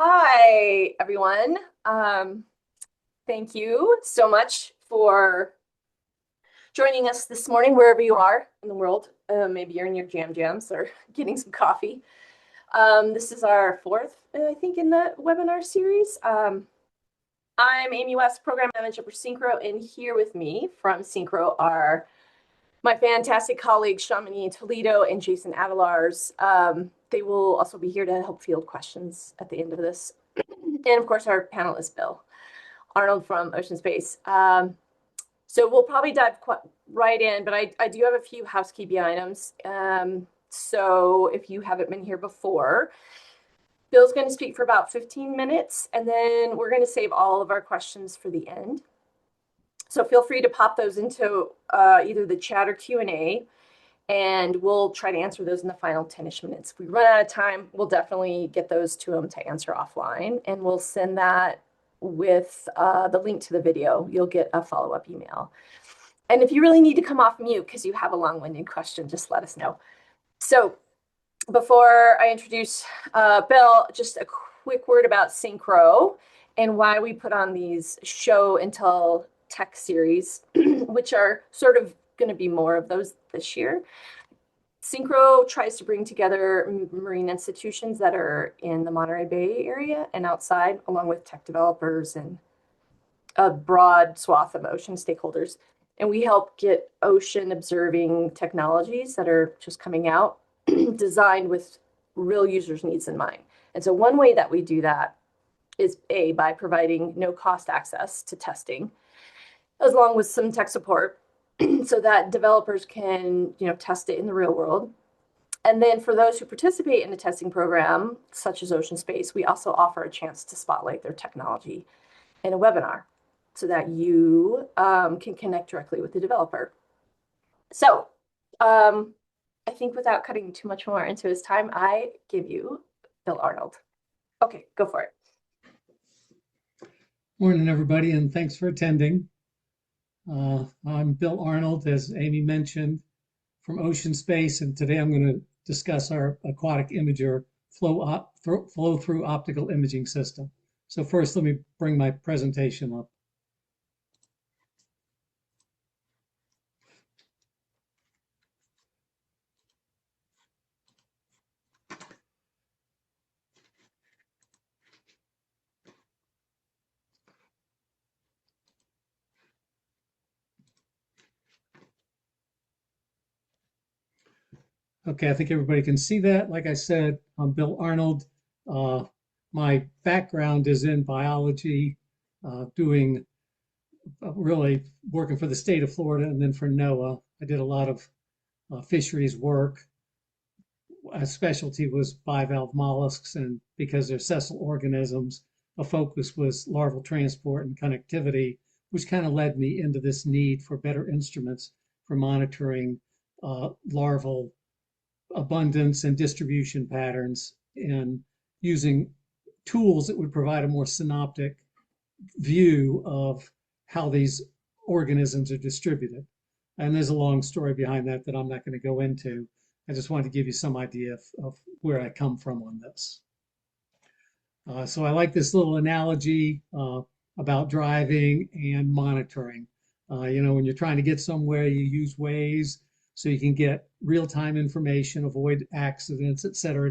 Hi, everyone. Thank you so much for joining us this morning, wherever you are in the world. Maybe you're in your jams or getting some coffee. This is our fourth, I think, in the webinar series. I'm Amy West, Program Manager for Synchro, and here with me from Synchro are my fantastic colleagues, Shamini Toledo and Jason Adelars. They will also be here to help field questions at the end of this. And of course, our panelist, Bill Arnold from OceanSpace. So we'll probably dive right in, but I do have a few housekeeping items. So if you haven't been here before, Bill's going to speak for about 15 minutes, and then we're going to save all of our questions for the end. So feel free to pop those into either the chat or Q&A, and we'll try to answer those in the final 10-ish minutes. If we run out of time, we'll definitely get those to them to answer offline, and we'll send that with the link to the video. You'll get a follow-up email. And if you really need to come off mute because you have a long-winded question, just let us know. So before I introduce Bill, just a quick word about Synchro and why we put on these show and tell tech series, which are sort of going to be more of those this year. Synchro tries to bring together marine institutions that are in the Monterey Bay area and outside, along with tech developers and a broad swath of ocean stakeholders. And we help get ocean observing technologies that are just coming out designed with real users' needs in mind. And so one way that we do that is by providing no cost access to testing, along with some tech support so that developers can, test it in the real world. And then for those who participate in the testing program, such as OceanSpace, we also offer a chance to spotlight their technology in a webinar so that you can connect directly with the developer. So I think without cutting too much more into his time, I give you Bill Arnold. Okay, go for it. Morning, everybody, and thanks for attending. I'm Bill Arnold, as Amy mentioned, from OceanSpace, and today I'm going to discuss our Aquatic Imager flow-through optical imaging system. So first, let me bring my presentation up. Okay, I think everybody can see that. Like I said, I'm Bill Arnold. My background is in biology, doing really working for the state of Florida and then for NOAA. I did a lot of fisheries work. A specialty was bivalve mollusks, and because they're sessile organisms, a focus was larval transport and connectivity, which kind of led me into this need for better instruments for monitoring larval abundance and distribution patterns and using tools that would provide a more synoptic view of how these organisms are distributed. And there's a long story behind that that I'm not going to go into. I just wanted to give you some idea of where I come from on this. So I like this little analogy about driving and monitoring. When you're trying to get somewhere, you use Waze so you can get real-time information, avoid accidents, et cetera,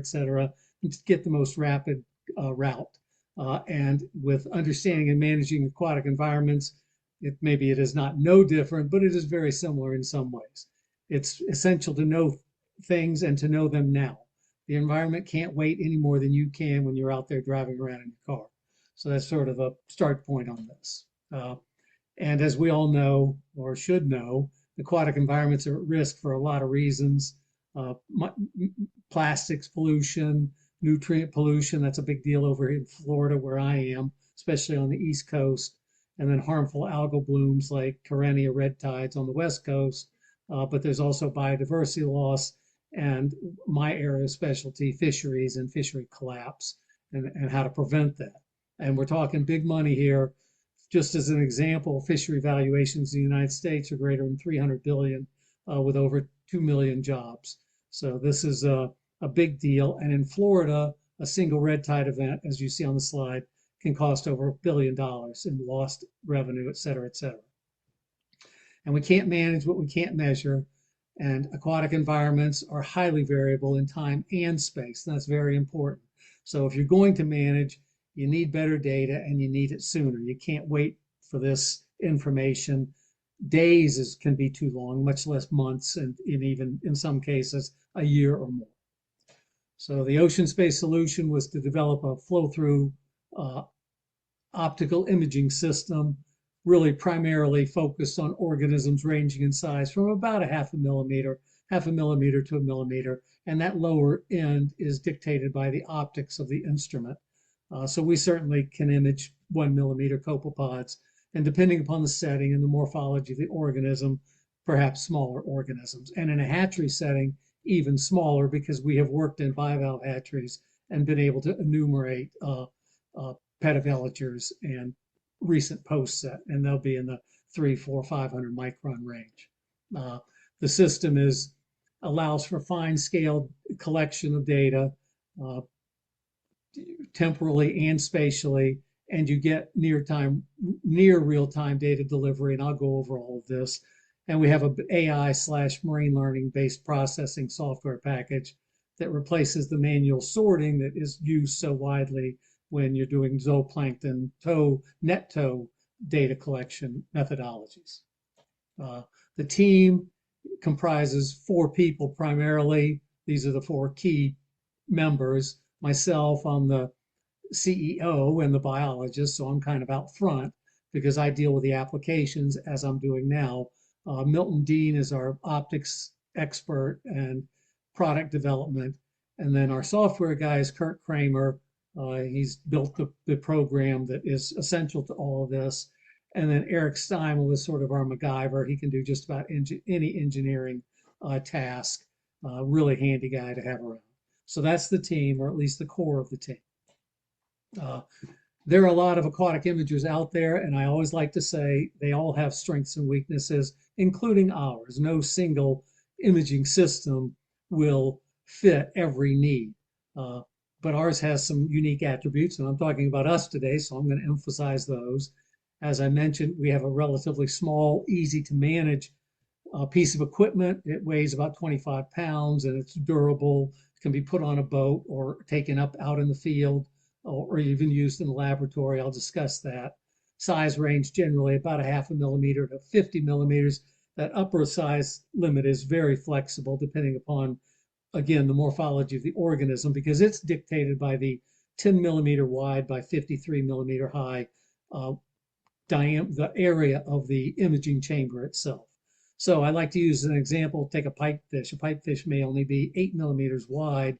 and get the most rapid route. And with understanding and managing aquatic environments, maybe it is not no different, but it is very similar in some ways. It's essential to know things and to know them now. The environment can't wait any more than you can when you're out there driving around in your car. So that's sort of a start point on this. And as we all know, or should know, aquatic environments are at risk for a lot of reasons. Plastics pollution, nutrient pollution, that's a big deal over in Florida where I am, especially on the East Coast. And then harmful algal blooms like Karenia red tides on the West Coast. But there's also biodiversity loss and my area of specialty, fisheries and fishery collapse and how to prevent that. And we're talking big money here. Just as an example, fishery valuations in the United States are greater than 300 billion with over 2 million jobs. So this is a big deal. And in Florida, a single red tide event, as you see on the slide, can cost over $1 billion in lost revenue, et cetera, et cetera. And we can't manage what we can't measure. And aquatic environments are highly variable in time and space. And that's very important. So if you're going to manage, you need better data and you need it sooner. You can't wait for this information. Days can be too long, much less months, and even in some cases, a year or more. So the OceanSpace solution was to develop a flow-through optical imaging system, really primarily focused on organisms ranging in size from about a half a millimeter to a millimeter. And that lower end is dictated by the optics of the instrument. So we certainly can image 1 millimeter copepods, and depending upon the setting and the morphology of the organism, perhaps smaller organisms. And in a hatchery setting, even smaller, because we have worked in bivalve hatcheries and been able to enumerate petaveligers and recent post set, and they'll be in the 300, 400, 500 micron range. The system allows for fine scale collection of data, temporally and spatially, and you get near real-time data delivery, and I'll go over all of this. And we have a AI/marine learning based processing software package that replaces the manual sorting that is used so widely when you're doing zooplankton net tow data collection methodologies. The team comprises 4 people primarily. These are the 4 key members. Myself, I'm the CEO and the biologist, so I'm kind of out front because I deal with the applications as I'm doing now. Milton Dean is our optics expert and product development. And then our software guy is Kurt Kramer. He's built the program that is essential to all of this. And then Eric Steimel is sort of our MacGyver. He can do just about any engineering task. Really handy guy to have around. So that's the team, or at least the core of the team. There are a lot of aquatic imagers out there, and I always like to say they all have strengths and weaknesses, including ours. No single imaging system will fit every need. But ours has some unique attributes, and I'm talking about us today, so I'm going to emphasize those. As I mentioned, we have a relatively small, easy to manage piece of equipment. It weighs about 25 pounds and it's durable. It can be put on a boat or taken up out in the field or even used in the laboratory. I'll discuss that. Size range generally about a half a millimeter to 50 millimeters. That upper size limit is very flexible depending upon, again, the morphology of the organism, because it's dictated by the 10 millimeter wide by 53 millimeter high the area of the imaging chamber itself. So I like to use an example, take a pipefish. A pipefish may only be 8 millimeters wide,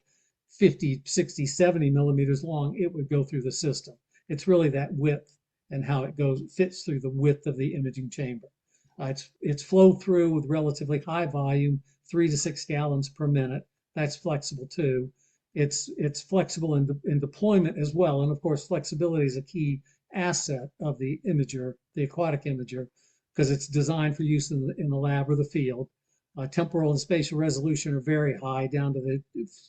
50, 60, 70 millimeters long. It would go through the system. It's really that width and how it fits through the width of the imaging chamber. It's flow through with relatively high volume, 3 to 6 gallons per minute. That's flexible too. It's flexible in deployment as well. And of course, flexibility is a key asset of the imager, the aquatic imager, because it's designed for use in the lab or the field. Temporal and spatial resolution are very high, down to the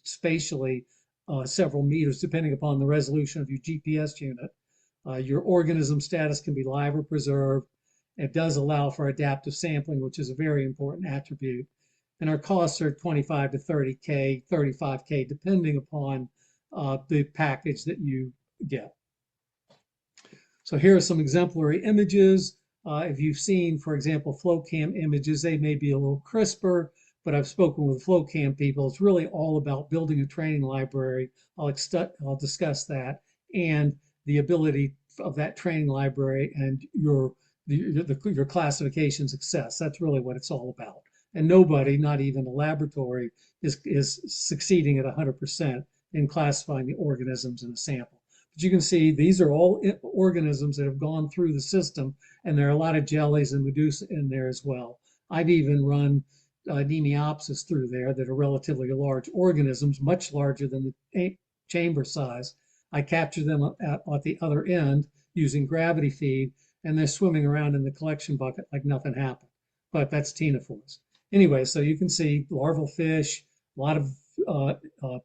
spatially several meters, depending upon the resolution of your GPS unit. Your organism status can be live or preserved. It does allow for adaptive sampling, which is a very important attribute. And our costs are 25 to 30K, 35K, depending upon the package that you get. So here are some exemplary images. If you've seen, for example, flow cam images, they may be a little crisper, but I've spoken with flow cam people. It's really all about building a training library. I'll discuss that, and the ability of that training library and your classification success. That's really what it's all about. And nobody, not even a laboratory, is succeeding at 100% in classifying the organisms in a sample. But you can see these are all organisms that have gone through the system, and there are a lot of jellies and medusa in there as well. I've even run Nemiopsis through there that are relatively large organisms, much larger than the chamber size. I capture them at the other end using gravity feed, and they're swimming around in the collection bucket like nothing happened. But that's ctenophores. Anyway, so you can see larval fish, a lot of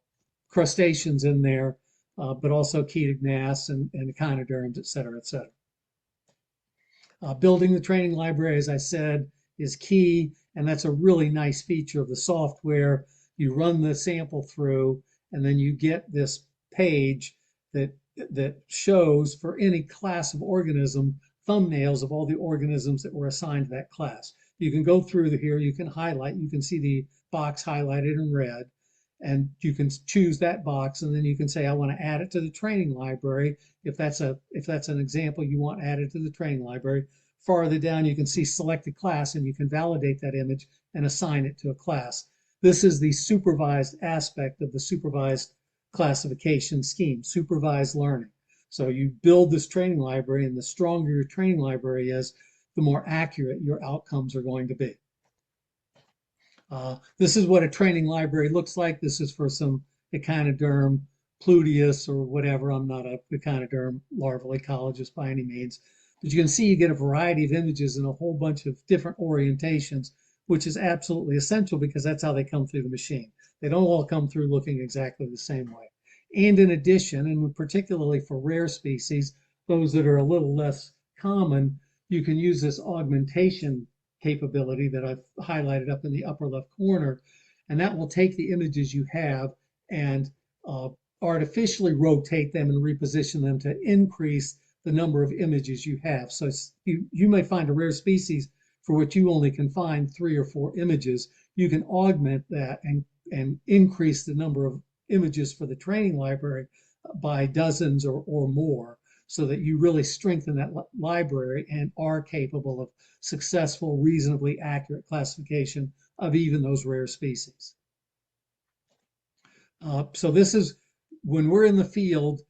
crustaceans in there. but also chaetognaths and echinoderms, et cetera, et cetera. Building the training library, as I said, is key, and that's a really nice feature of the software. You run the sample through, and then you get this page that shows for any class of organism thumbnails of all the organisms that were assigned to that class. You can go through here, you can highlight, you can see the box highlighted in red, and you can choose that box, and then you can say, I want to add it to the training library. If that's an example you want added to the training library. Farther down, you can see select a class, and you can validate that image and assign it to a class. This is the supervised aspect of the supervised classification scheme, supervised learning. So you build this training library, and the stronger your training library is, the more accurate your outcomes are going to be. This is what a training library looks like. This is for some echinoderm, Pluteus, or whatever. I'm not a echinoderm larval ecologist by any means. But you can see you get a variety of images and a whole bunch of different orientations, which is absolutely essential because that's how they come through the machine. They don't all come through looking exactly the same way. And in addition, and particularly for rare species, those that are a little less common, you can use this augmentation capability that I've highlighted up in the upper left corner, and that will take the images you have and artificially rotate them and reposition them to increase the number of images you have. So you may find a rare species for which you only can find 3 or 4 images. You can augment that and increase the number of images for the training library by dozens or more, so that you really strengthen that library and are capable of successful, reasonably accurate classification of even those rare species. So this is when we're in the field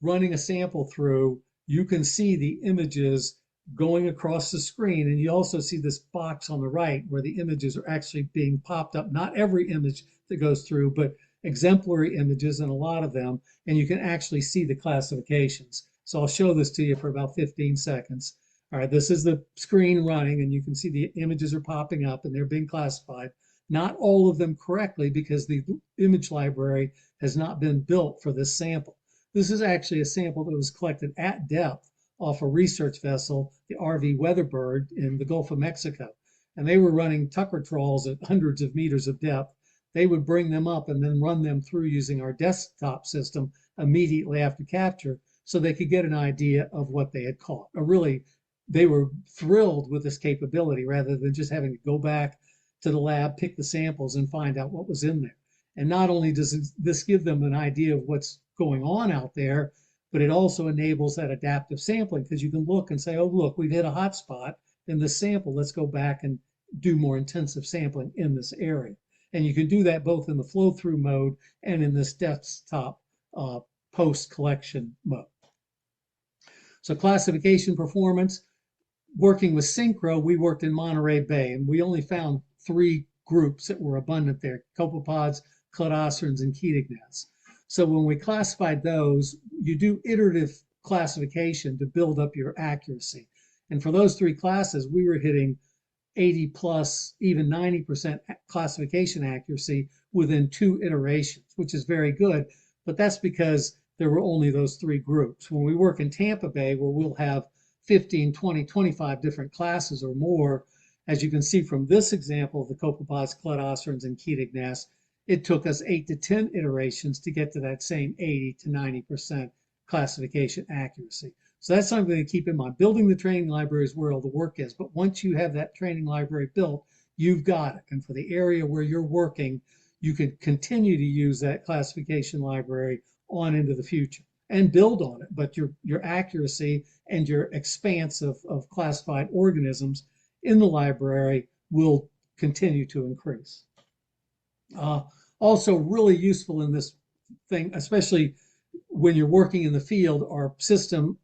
running a sample through, you can see the images going across the screen, and you also see this box on the right where the images are actually being popped up. Not every image that goes through, but exemplary images, and a lot of them, and you can actually see the classifications. So I'll show this to you for about 15 seconds. All right, this is the screen running, and you can see the images are popping up and they're being classified. Not all of them correctly because the image library has not been built for this sample. This is actually a sample that was collected at depth off a research vessel, the RV Weatherbird in the Gulf of Mexico. And they were running Tucker trawls at hundreds of meters of depth. They would bring them up and then run them through using our desktop system immediately after capture so they could get an idea of what they had caught. They were thrilled with this capability rather than just having to go back to the lab, pick the samples, and find out what was in there. And not only does this give them an idea of what's going on out there, but it also enables that adaptive sampling, because you can look and say, oh, look, we've hit a hot spot in this sample. Let's go back and do more intensive sampling in this area. And you can do that both in the flow through mode and in this desktop post collection mode. So classification performance, working with Synchro, we worked in Monterey Bay, and we only found 3 groups that were abundant there: copepods, cladocerans, and chaetognaths. So when we classified those, you do iterative classification to build up your accuracy. And for those 3 classes, we were hitting 80 plus, even 90% classification accuracy within 2 iterations, which is very good. But that's because there were only those 3 groups. When we work in Tampa Bay, where we'll have 15, 20, 25 different classes or more, as you can see from this example of the copepods, cladocerans, and chaetognaths, it took us 8 to 10 iterations to get to that same 80 to 90% classification accuracy. So that's something to keep in mind. Building the training library is where all the work is, but once you have that training library built, you've got it. And for the area where you're working, you can continue to use that classification library on into the future and build on it. But your accuracy and your expanse of classified organisms in the library will continue to increase. Also really useful in this thing, especially when you're working in the field, our system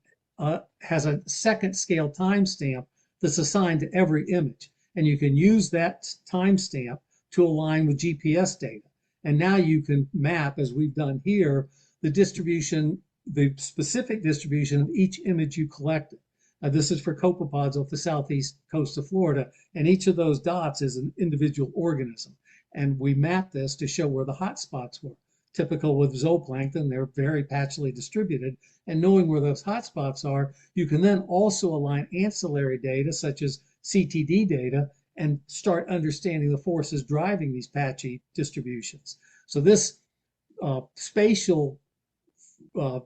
has a second scale timestamp that's assigned to every image. And you can use that timestamp to align with GPS data. And now you can map, as we've done here, the distribution, the specific distribution of each image you collected. This is for copepods off the southeast coast of Florida, and each of those dots is an individual organism. And we map this to show where the hot spots were. typical with zooplankton. They're very patchily distributed. And knowing where those hotspots are, you can then also align ancillary data such as CTD data and start understanding the forces driving these patchy distributions. So this spatial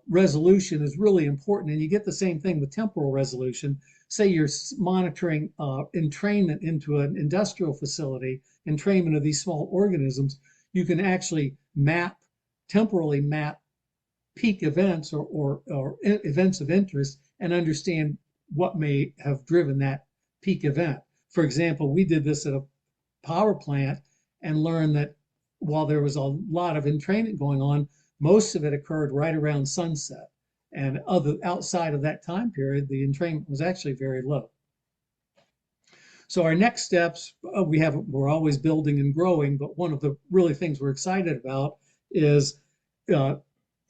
resolution is really important. And you get the same thing with temporal resolution. Say you're monitoring entrainment into an industrial facility, entrainment of these small organisms, you can actually temporally map peak events or events of interest and understand what may have driven that peak event. For example, we did this at a power plant and learned that while there was a lot of entrainment going on, most of it occurred right around sunset. And outside of that time period, the entrainment was actually very low. So our next steps, we're always building and growing, but one of the really things we're excited about is uh,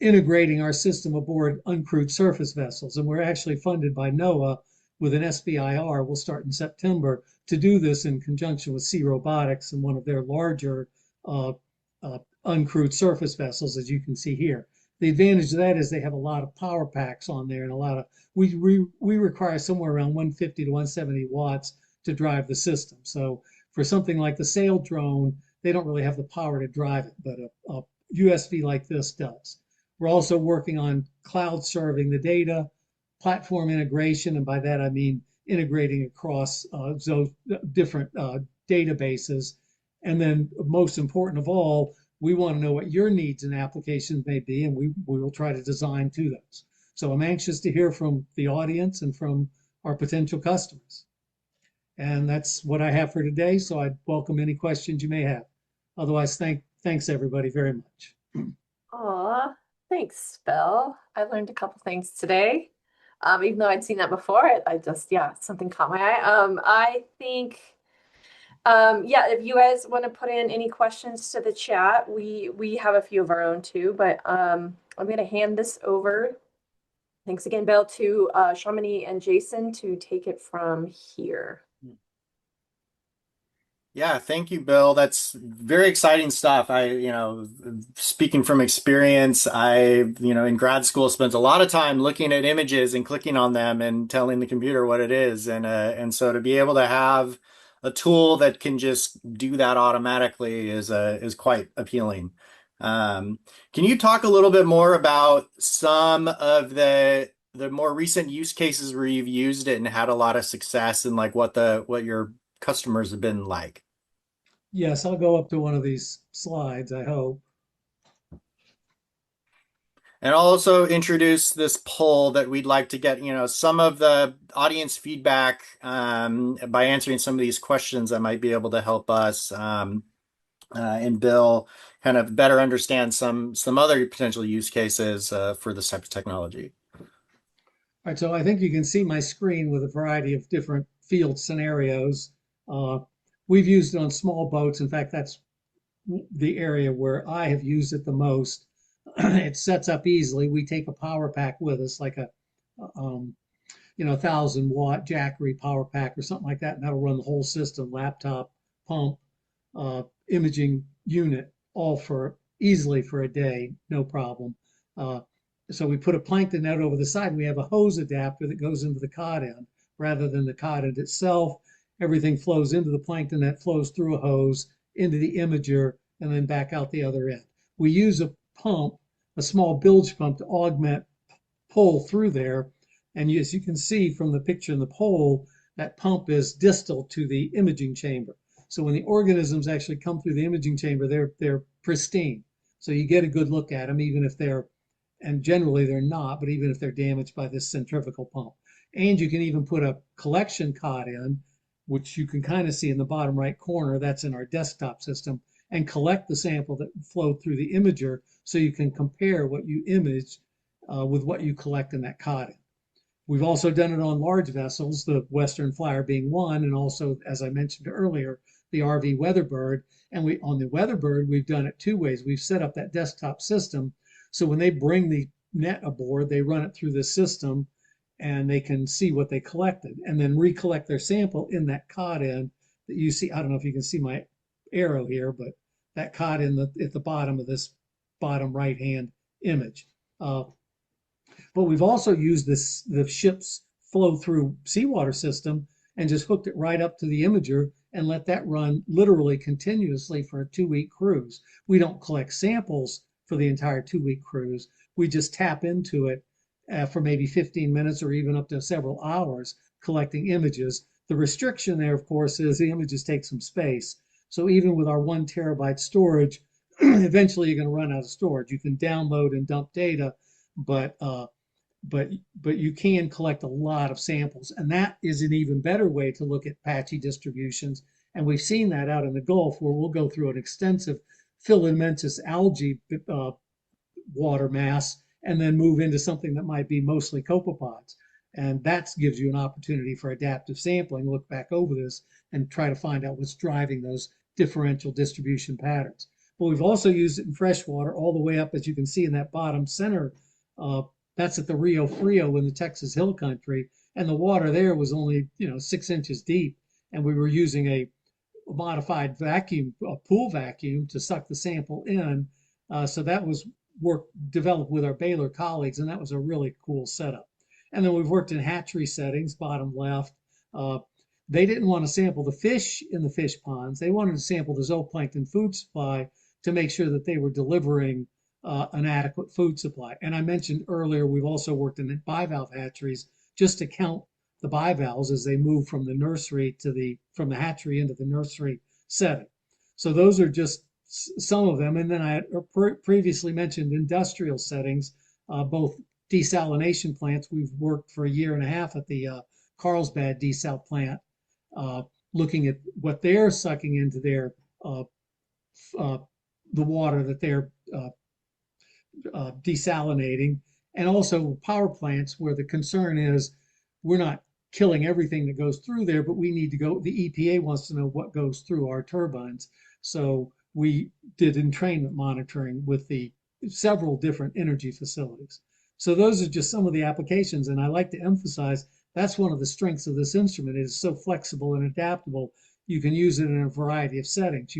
integrating our system aboard uncrewed surface vessels. And we're actually funded by NOAA with an SBIR. We'll start in September to do this in conjunction with Sea Robotics and one of their larger uncrewed surface vessels, as you can see here. The advantage of that is they have a lot of power packs on there and a lot of, we require somewhere around 150 to 170 watts to drive the system. So for something like the sail drone, they don't really have the power to drive it, but a USV like this does. We're also working on cloud serving the data, platform integration, and by that I mean integrating across those different databases. And then most important of all, we want to know what your needs and applications may be, and we will try to design to those. So I'm anxious to hear from the audience and from our potential customers. And that's what I have for today. So I'd welcome any questions you may have. Otherwise, thanks everybody very much. Aw, thanks, Bill. I learned a couple things today. Even though I'd seen that before, I just, yeah, something caught my eye. I think, yeah, if you guys want to put in any questions to the chat, we have a few of our own too, but I'm going to hand this over. Thanks again, Bill, to Shamini and Jason to take it from here. Yeah, thank you, Bill. That's very exciting stuff. Speaking from experience, in grad school spent a lot of time looking at images and clicking on them and telling the computer what it is. And so to be able to have a tool that can just do that automatically is quite appealing. Can you talk a little bit more about some of the more recent use cases where you've used it and had a lot of success and like what your customers have been like? Yes, I'll go up to one of these slides, I hope. And I'll also introduce this poll that we'd like to get, some of the audience feedback by answering some of these questions that might be able to help us and Bill kind of better understand some other potential use cases for this type of technology. All right, so I think you can see my screen with a variety of different field scenarios. We've used it on small boats. In fact, that's the area where I have used it the most. It sets up easily. We take a power pack with us, like a 1,000-watt Jackery power pack or something like that, and that'll run the whole system: laptop, pump, imaging unit, all easily for a day, no problem. So we put a plankton net over the side, and we have a hose adapter that goes into the cod end rather than the cod end itself. Everything flows into the plankton net, flows through a hose into the imager, and then back out the other end. We use a pump, a small bilge pump, to augment pull through there. And as you can see from the picture in the poll, that pump is distal to the imaging chamber. So when the organisms actually come through the imaging chamber, they're pristine. So you get a good look at them, even if and generally they're not, but even if they're damaged by this centrifugal pump. And you can even put a collection cod in, which you can kind of see in the bottom right corner. That's in our desktop system, and collect the sample that flowed through the imager so you can compare what you image with what you collect in that cod end. We've also done it on large vessels, the Western Flyer being one, and also, as I mentioned earlier, the RV Weatherbird. And on the Weatherbird, we've done it two ways. We've set up that desktop system, so when they bring the net aboard, they run it through the system, and they can see what they collected, and then recollect their sample in that cod end that you see. I don't know if you can see my arrow here, but that cod end at the bottom of this bottom right-hand image. But we've also used the ship's flow through seawater system and just hooked it right up to the imager and let that run literally continuously for a 2-week cruise. We don't collect samples for the entire 2-week cruise. We just tap into it for maybe 15 minutes or even up to several hours collecting images. The restriction there, of course, is the images take some space. So even with our 1 terabyte storage, eventually you're going to run out of storage. You can download and dump data, but but you can collect a lot of samples, and that is an even better way to look at patchy distributions. And we've seen that out in the Gulf, where we'll go through an extensive filamentous algae water mass and then move into something that might be mostly copepods. And that gives you an opportunity for adaptive sampling, look back over this and try to find out what's driving those differential distribution patterns. But we've also used it in freshwater all the way up, as you can see in that bottom center. That's at the Rio Frio in the Texas Hill Country, and the water there was only 6 inches deep, and we were using a modified vacuum, a pool vacuum, to suck the sample in. So that was work developed with our Baylor colleagues, and that was a really cool setup. And then we've worked in hatchery settings, bottom left. They didn't want to sample the fish in the fish ponds. They wanted to sample the zooplankton food supply to make sure that they were delivering an adequate food supply. And I mentioned earlier, we've also worked in bivalve hatcheries just to count the bivalves as they move from the nursery from the hatchery into the nursery setting. So those are just some of them. And then I previously mentioned industrial settings, both desalination plants. We've worked for a year and a half at the Carlsbad desal plant, looking at what they're sucking into their the water that they're desalinating, and also power plants where the concern is we're not killing everything that goes through there, but we need to go, the EPA wants to know what goes through our turbines. So we did entrainment monitoring with the several different energy facilities. So those are just some of the applications, and I like to emphasize that's one of the strengths of this instrument. It is so flexible and adaptable. You can use it in a variety of settings.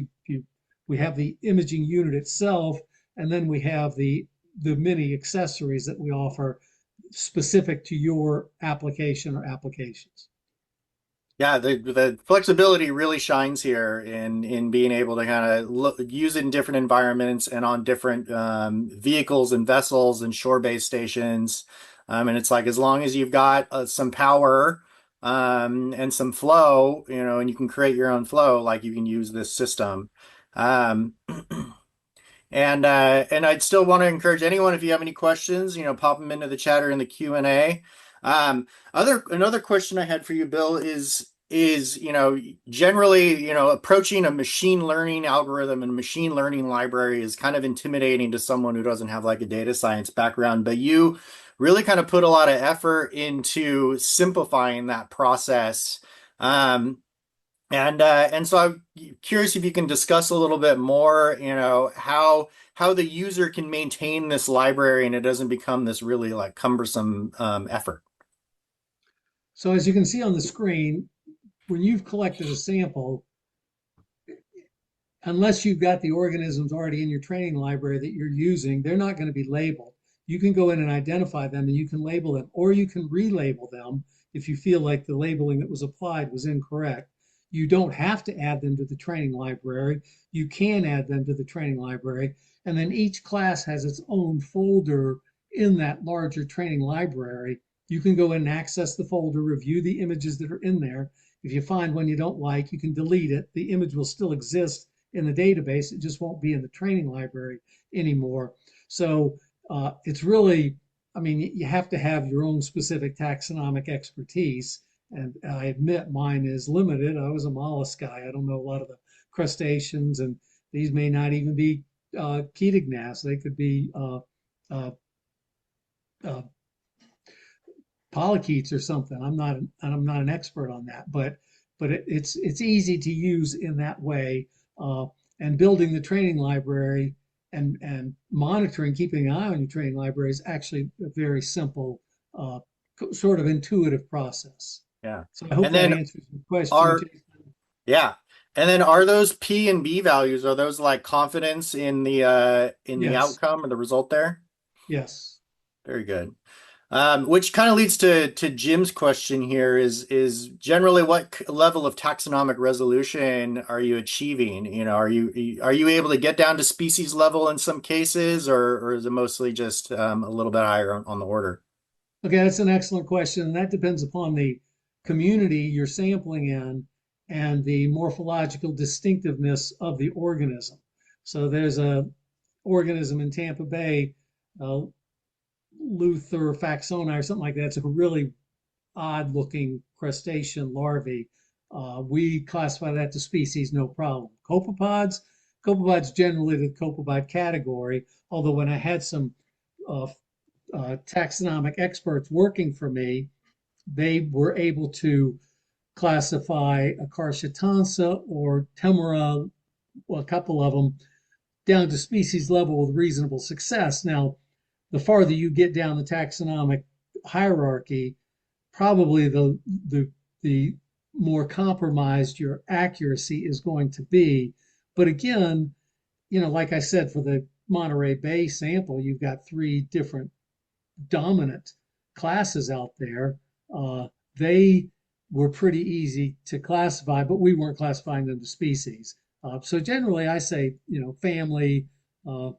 We have the imaging unit itself, and then we have the many accessories that we offer specific to your application or applications. Yeah, the flexibility really shines here in being able to kind of use it in different environments and on different vehicles and vessels and shore-based stations. And it's like, as long as you've got some power and some flow, and you can create your own flow, like you can use this system. Um, and I'd still want to encourage anyone, if you have any questions, pop them into the chat or in the Q&A. Another question I had for you, Bill, is generally, approaching a machine learning algorithm and machine learning library is kind of intimidating to someone who doesn't have like a data science background, but you really kind of put a lot of effort into simplifying that process. And so I'm curious if you can discuss a little bit more, how the user can maintain this library and it doesn't become this really like cumbersome effort. So as you can see on the screen, when you've collected a sample, unless you've got the organisms already in your training library that you're using, they're not going to be labeled. You can go in and identify them and you can label them, or you can relabel them if you feel like the labeling that was applied was incorrect. You don't have to add them to the training library. You can add them to the training library. And then each class has its own folder in that larger training library. You can go in and access the folder, review the images that are in there. If you find one you don't like, you can delete it. The image will still exist in the database. It just won't be in the training library anymore. So it's really, you have to have your own specific taxonomic expertise. And I admit mine is limited. I was a mollusk guy. I don't know a lot of the crustaceans, and these may not even be chaetognaths. They could be polychaetes or something. I'm not an expert on that, but it's easy to use in that way. And building the training library and monitoring, keeping an eye on your training library is actually a very simple, sort of intuitive process. Yeah. So I hope And that then answers your question, our, Jason. yeah. And then are those P and B values, are those like confidence in the Yes, outcome or the result there? yes. Very good. Which kind of leads to Jim's question here is generally what level of taxonomic resolution are you achieving? You know, are you able to get down to species level in some cases, or is it mostly just a little bit higher on the order? Okay, that's an excellent question. And that depends upon the community you're sampling in and the morphological distinctiveness of the organism. So there's a organism in Tampa Bay, uh, Luther faxoni or something like that. It's a really odd looking crustacean larvae. We classify that to species, no problem. Copepods generally the copepod category, although when I had some uh, taxonomic experts working for me, they were able to classify Acarchatansa or Temera, well, a couple of them, down to species level with reasonable success. Now, the farther you get down the taxonomic hierarchy, probably the more compromised your accuracy is going to be. But again, like I said, for the Monterey Bay sample, you've got three different dominant classes out there. They were pretty easy to classify, but we weren't classifying them to species. So generally, I say, uh,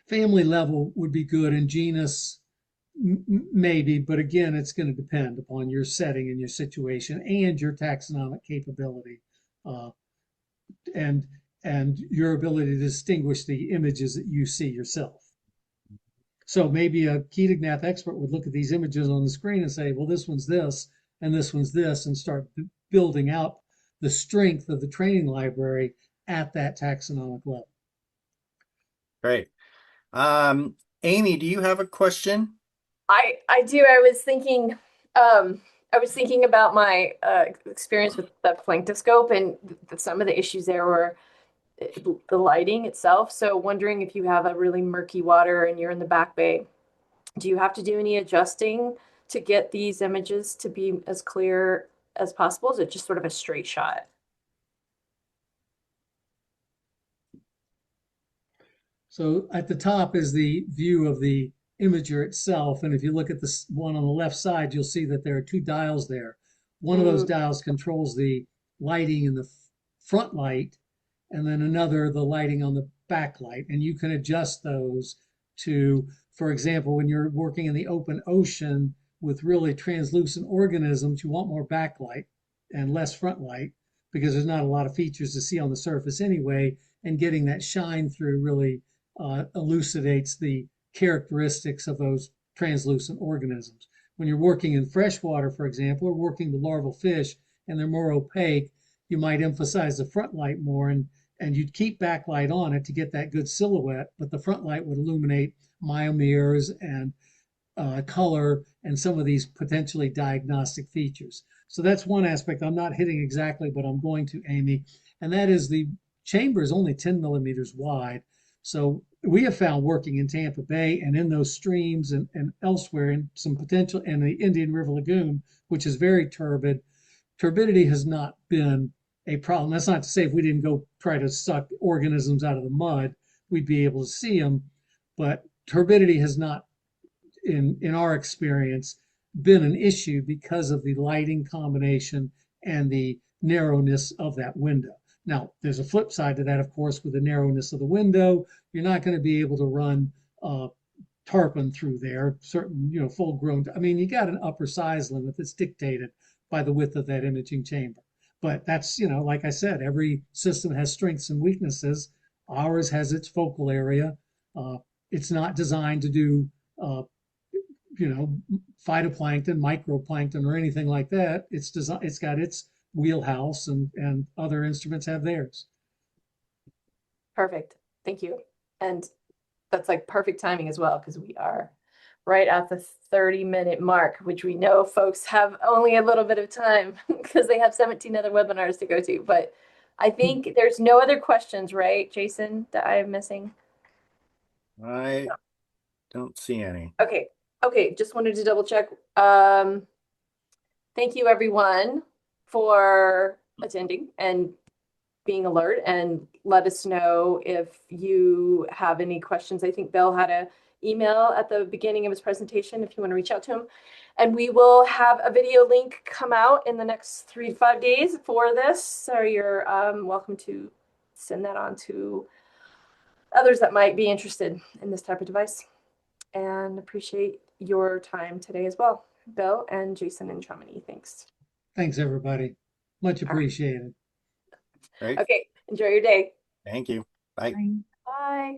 family level would be good, and genus maybe, but again, it's going to depend upon your setting and your situation and your taxonomic capability, uh, and and your ability to distinguish the images that you see yourself. So maybe a Ketognath expert would look at these images on the screen and say, well, this one's this and this one's this, and start building out the strength of the training library at that taxonomic level. Great. Amy, do you have a question? I do. I was thinking about my experience with the planktoscope, and some of the issues there were the lighting itself. So wondering if you have a really murky water and you're in the back bay, do you have to do any adjusting to get these images to be as clear as possible? Is it just sort of a straight shot? So at the top is the view of the imager itself. And if you look at this one on the left side, you'll see that there are two dials there. One of those Mm, dials controls the lighting in the front light, and then another, the lighting on the back light. And you can adjust those to, for example, when you're working in the open ocean with really translucent organisms, you want more backlight and less front light because there's not a lot of features to see on the surface anyway. And getting that shine through really elucidates the characteristics of those translucent organisms. When you're working in freshwater, for example, or working with larval fish and they're more opaque, you might emphasize the front light more, and you'd keep backlight on it to get that good silhouette, but the front light would illuminate myomeres and color and some of these potentially diagnostic features. So that's one aspect I'm not hitting exactly, but I'm going to, Amy, and that is the chamber is only 10 millimeters wide. So we have found working in Tampa Bay and in those streams and elsewhere in some potential in the Indian River Lagoon, which is very turbid. Turbidity has not been a problem. That's not to say if we didn't go try to suck organisms out of the mud, we'd be able to see them. But turbidity has not, in our experience, been an issue because of the lighting combination and the narrowness of that window. Now, there's a flip side to that, of course, with the narrowness of the window. You're not going to be able to run tarpon through there, certain, full grown. I mean, you got an upper size limit that's dictated by the width of that imaging chamber. But that's, like I said, every system has strengths and weaknesses. Ours has its focal area. It's not designed to do uh, phytoplankton, microplankton, or anything like that. It's got its wheelhouse, and other instruments have theirs. perfect. Thank you. And that's like perfect timing as well, because we are right at the 30-minute mark, which we know folks have only a little bit of time because they have 17 other webinars to go to. But I think there's no other questions, right, Jason, that I am missing? I don't see any. Okay. Okay. Just wanted to double check. Thank you everyone for attending and being alert, and let us know if you have any questions. I think Bill had an email at the beginning of his presentation if you want to reach out to him. And we will have a video link come out in the next 3 to 5 days for this. So you're welcome to send that on to others that might be interested in this type of device. And appreciate your time today as well, Bill and Jason and Chamonix. Thanks. Thanks, everybody. Much appreciated. Great. Okay, enjoy your day. Thank you. Bye. Bye.